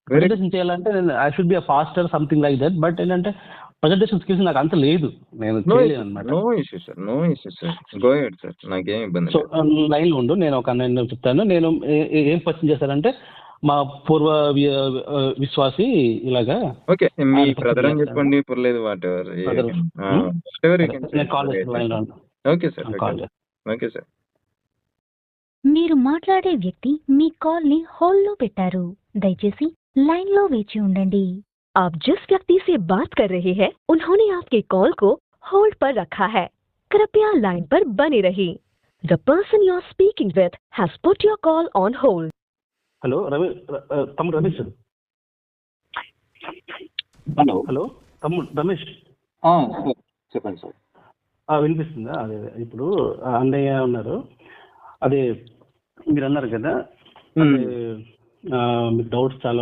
Presentation చేయాలంటే నేను I should be a faster something like that. But ఏంటంటే presentation skills నాకు అంత లేదు, నేను చేయలేను అనమాట. No issues sir, go ahead sir, నాకేం ఇబ్బంది సో లేదు. లైన్ లో ఉండు, నేను ఒక నేను చెప్తాను. నేను ఏం క్వశ్చన్ చేశానంటే మా పూర్వ విశ్వాసి ఇలాగా. ఓకే, మీ బ్రదర్ అని చెప్పండి, పర్లేదు, వాట్ ఎవర్. నేను కాల్ చేస్తాను, లైన్ లో ఉండు. ఓకే సార్, కాల్ చేస్తాను. Okay sir. మీరు మాట్లాడే వ్యక్తి మీ కాల్ ని హోల్డ్ లో పెట్టారు. దయచేసి लाइन लो वेची उंडंडी। आप जिस व्यक्ति से बात कर रहे हैं उन्होंने आपके कॉल को होल्ड पर रखा है। कृपया लाइन पर बने रहिए। The person you are speaking with has put your call on hold. Hello తమ్ముడు రమేష్. హలో తమ్ముడు రమేష్, చెప్పండి సార్. వినిపిస్తుందా? అదే ఇప్పుడు అన్నయ్య ఉన్నారు, అదే మీరు అన్నారు కదా, మీకు డౌట్స్ చాలా